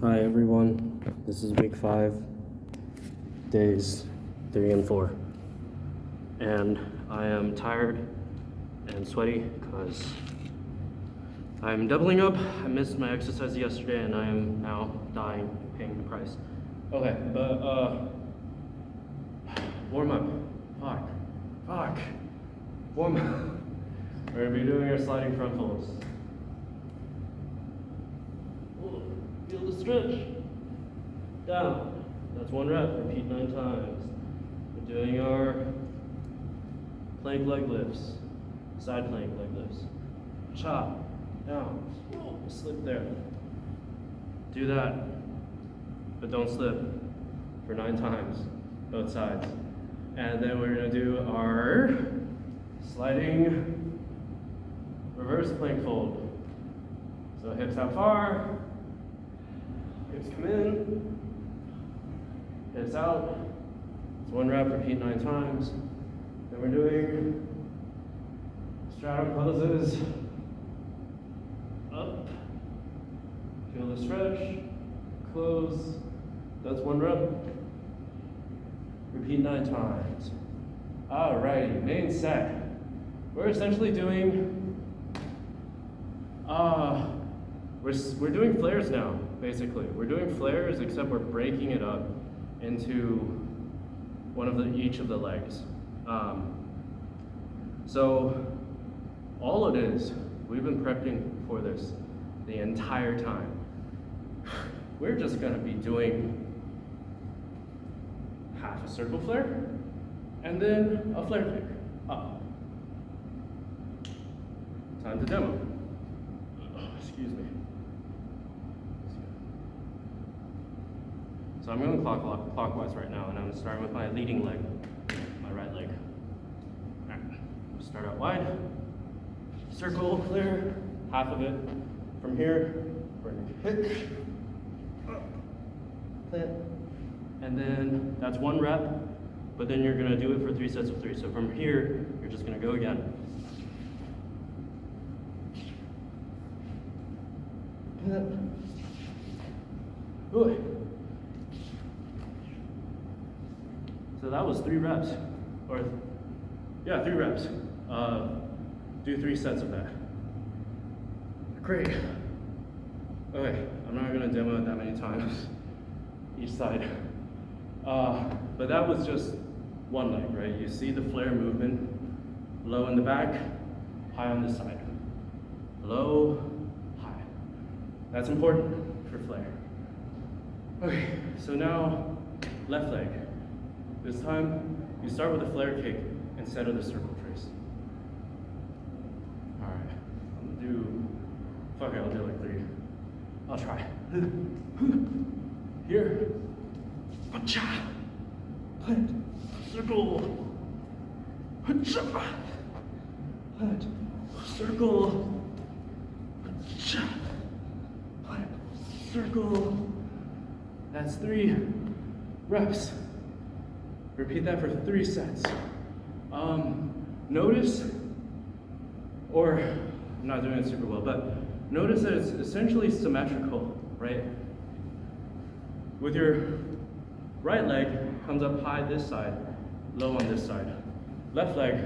Hi everyone, this is week 5, days 3 and 4, and I am tired and sweaty because I'm doubling up. I missed my exercise yesterday and I am now dying, paying the price. Okay, but warm up, fuck, warm up. We're gonna be doing our sliding front folds. Feel the stretch. Down. That's 1 rep. Repeat 9 times. We're doing our plank leg lifts. Side plank leg lifts. Chop. Down. Slip there. Do that. But don't slip. For 9 times. Both sides. And then we're going to do our sliding reverse plank fold. So hips out far. Hips come in, hips out. It's 1 rep, repeat 9 times. Then we're doing straddle poses. Up, feel the stretch, close. That's 1 rep. Repeat 9 times. Alrighty, main set. We're essentially doing, we're doing flares now, basically. We're doing flares, except we're breaking it up into each of the legs. So all it is, we've been prepping for this the entire time. We're just gonna be doing half a circle flare and then a flare kick up. Time to demo. Excuse me. So I'm going clockwise right now, and I'm starting with my leading leg, my right leg. All right, start out wide, circle, flare, half of it. From here, we're going to hit, plant, and then that's 1 rep, but then you're going to do it for 3 sets of 3. So from here, you're just going to go again. Ooh. So that was 3 reps, or yeah, 3 reps. Do 3 sets of that. Great. Okay, I'm not gonna demo it that many times, each side. But that was just 1 leg, right? You see the flare movement, low in the back, high on this side. Low, high. That's important for flare. Okay, so now left leg. This time, you start with a flare kick instead of the circle trace. All right, I'm gonna do, fuck it, I'll do like 3. I'll try. Here, plant, circle, plant, circle, plant, circle. That's 3 reps. Repeat that for 3 sets. Notice, or I'm not doing it super well, but notice that it's essentially symmetrical, right? With your right leg comes up high this side, low on this side. Left leg,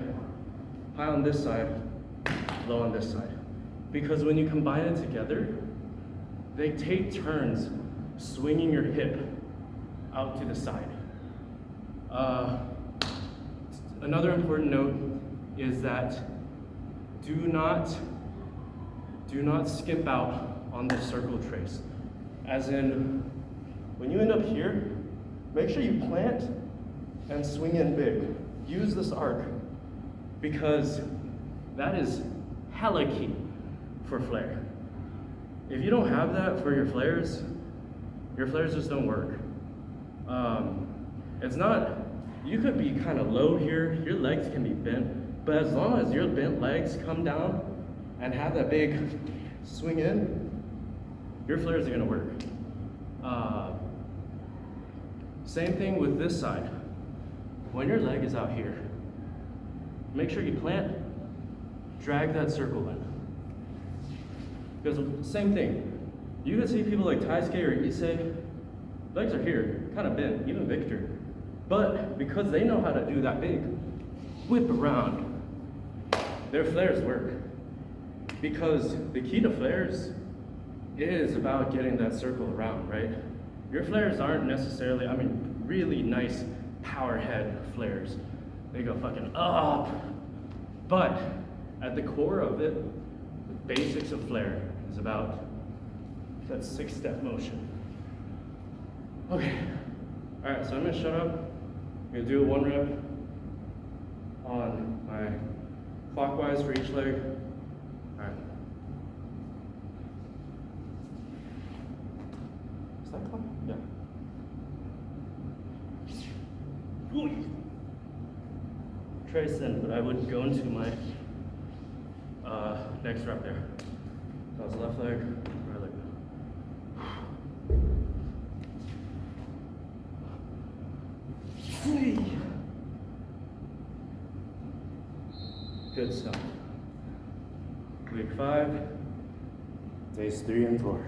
high on this side, low on this side. Because when you combine it together, they take turns swinging your hip out to the side. Another important note is that do not skip out on the circle trace. As in, when you end up here, make sure you plant and swing in big. Use this arc, because that is hella key for flare. If you don't have that for your flares just don't work. It's not, you could be kind of low here, your legs can be bent, but as long as your bent legs come down and have that big swing in, your flares are gonna work. Same thing with this side. When your leg is out here, make sure you plant, drag that circle in. Because same thing, You can see people like Taisuke or Issei, legs are here, kind of bent, even Victor. But because they know how to do that big whip around, their flares work. Because the key to flares is about getting that circle around, right? Your flares aren't necessarily, I mean, really nice power head flares. They go fucking up. But at the core of it, the basics of flare is about that 6-step motion. Okay, all right, so I'm gonna shut up. I'm gonna do 1 rep on my clockwise for each leg. All right. Is that clock? Yeah. Ooh. Trace in, but I would go into my next rep there. That was left leg, right leg. Good stuff. Week 5, days 3 and 4.